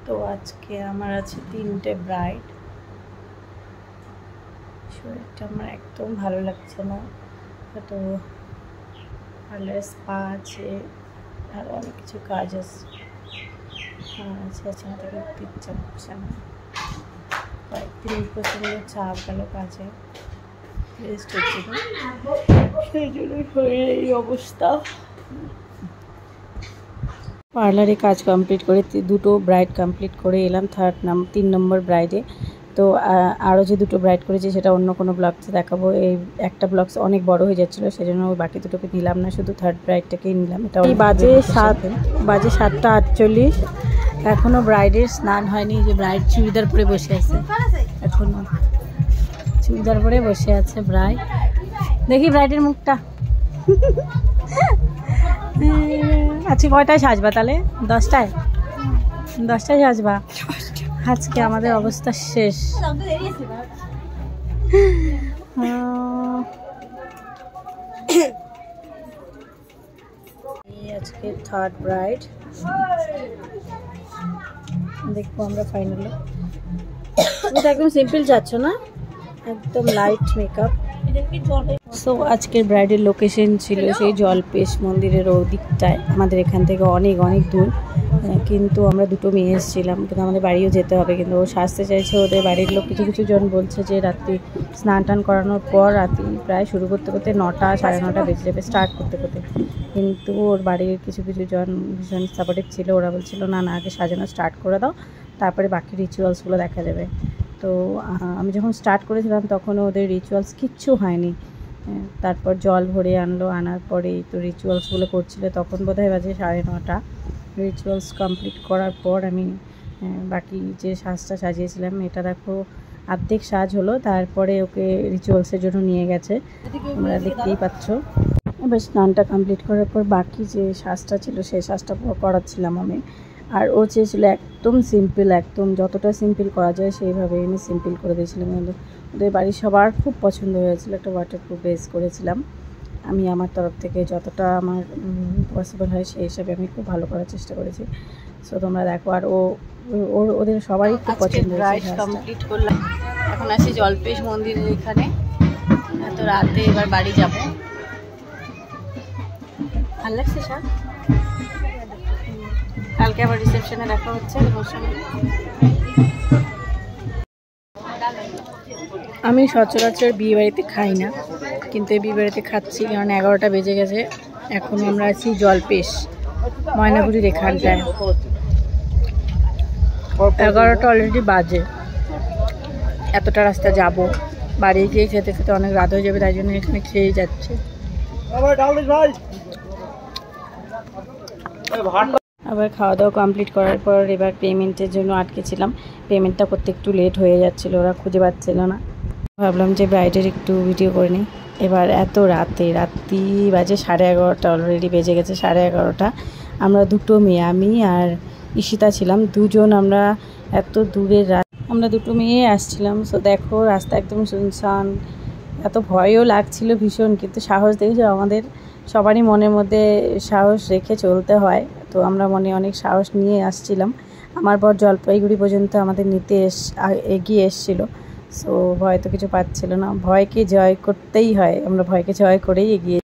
তো আজকে আমার আছে 3টে ব্রাইড। শরীরটা আমার একদম ভালো লাগছে না, তো পার্লারে স্পা আছে আর অনেক কিছু কাজ আছে। আজকে থেকে উঠতে ইচ্ছা করছে না, কয়েকদিন প্রচণ্ড চাপ গেল কাজে, রেস্ট হচ্ছিল, সেই জন্য শরীরের এই অবস্থা। পার্লারে কাজ কমপ্লিট করে দুটো ব্রাইড কমপ্লিট করে এলাম 3 নম্বর ব্রাইডে। তো আরও যে দুটো ব্রাইড করেছি সেটা অন্য কোনো ব্লগসে দেখাবো। এই একটা ব্লগস অনেক বড় হয়ে যাচ্ছিলো, সেজন্য ওই বাকি দুটোকে নিলাম না, শুধু থার্ড ব্রাইডটাকেই নিলাম। এটা বাজে 7:48, এখনও ব্রাইডের স্নান হয়নি। যে ব্রাইড চুড়িদার পরে বসে আছে, এখনও চুড়িদার পরে বসে আছে ব্রাইড। দেখি ব্রাইডের মুখটা। আজকে কয়টায় সাজবা তাহলে? 10টায় সাজবা? আজকে আমাদের অবস্থা শেষ। আজকে থার্ড ব্রাইড দেখবো আমরা ফাইনালি। তুমি তো একদম সিম্পল যাচ্ছ না, একদম লাইট মেকআপ। সো আজকের ব্রাইডের লোকেশন ছিল সেই জলপেশ মন্দিরের ওদিকটায়, আমাদের এখান থেকে অনেক অনেক দূর। কিন্তু আমরা দুটো মেয়ে এসেছিলাম, কিন্তু আমাদের বাড়িও যেতে হবে, কিন্তু ও সাজতে চাইছে। ওদের বাড়ির লোক কিছু কিছু জন বলছে যে রাত্রি স্নান টান করানোর পর রাত্রি প্রায় শুরু করতে করতে 9টা 9:30 বেজে যাবে স্টার্ট করতে করতে। কিন্তু ওর বাড়ির কিছু কিছু জন ভীষণ সাপোর্টিভ ছিল, ওরা বলছিল না না আগে সাজানো স্টার্ট করে দাও, তারপরে বাকি রিচুয়ালসগুলো দেখা যাবে। তো আমি যখন স্টার্ট করেছিলাম তখন ওদের রিচুয়ালস কিচ্ছু হয়নি। তারপর জল ভরে আনলো, আনার পরে তো রিচুয়ালসগুলো করছিল, তখন বোধহয় বাজে 9:30। রিচুয়ালস কমপ্লিট করার পর আমি বাকি যে সাজটা সাজিয়েছিলাম, এটা দেখো অর্ধেক সাজ হলো। তারপরে ওকে রিচুয়ালসের জন্য নিয়ে গেছে, তোমরা দেখতেই পাচ্ছ। এবার স্নানটা কমপ্লিট করার পর বাকি যে সাজটা ছিল সেই সাজটা করাচ্ছিলাম আমি। আর ও চেয়েছিল একদম সিম্পল, একদম যতটা সিম্পল করা যায় সেইভাবে আমি সিম্পল করে দিয়েছিলাম। কিন্তু ওদের বাড়ির সবার খুব পছন্দ হয়েছিল। একটা ওয়াটারপ্রুফ বেস করেছিলাম আমি আমার তরফ থেকে, যতটা আমার পসিবল হয় সেই হিসাবে আমি খুব ভালো করার চেষ্টা করেছি। সো তোমরা দেখো। আর ওদের সবারই খুব পছন্দ হয়েছে। কমপ্লিট করলাম, এখন আছি জলপেশ মন্দিরের এখানে। এত রাতে এবার বাড়ি যাব। ভালো লাগছে সব। কালকে আবার রিসেপশনে দেখা হচ্ছে। আমি সচরাচর বিয়ে বাড়িতে খাই না, কিন্তু এই বিয়ে বাড়িতে খাচ্ছি কারণ 11টা বেজে গেছে। এখন আমরা আছি জলপেশ ময়নাগুড়ির এখানটায়। 11টা অলরেডি বাজে। এতটা রাস্তা যাব, বাড়ি গিয়ে খেতে খেতে অনেক রাত হয়ে যাবে, তাই জন্য এখানে খেয়েই যাচ্ছে। আবার খাওয়া দাওয়া কমপ্লিট করার পর এবার পেমেন্টের জন্য আটকেছিলাম। পেমেন্টটা করতে একটু লেট হয়ে যাচ্ছিল, ওরা খুঁজে পাচ্ছিল না। ভাবলাম যে ব্রাইডের একটু ভিডিও করে নিই। এবার এত রাত্রি বাজে 11:30, অলরেডি বেজে গেছে 11:30। আমরা দুটো মেয়ে, আমি আর ঈশিতা ছিলাম দুজন। আমরা এত দূরের আমরা দুটো মেয়ে আসছিলাম। সো দেখো রাস্তা একদম শুনশান, এত ভয়ও লাগছিল ভীষণ, কিন্তু সাহস দেখেছো, আমাদের সবারই মনের মধ্যে সাহস রেখে চলতে হয়। তো আমরা মনে অনেক সাহস নিয়ে আসছিলাম। আমার পর জলপাইগুড়ি পর্যন্ত আমাদের নিতে এগিয়ে এসেছিলো। সো ভয় তো কিছু পাচ্ছিল না, ভয়কে জয় করতেই হয়, আমরা ভয়কে জয় করেই এগিয়ে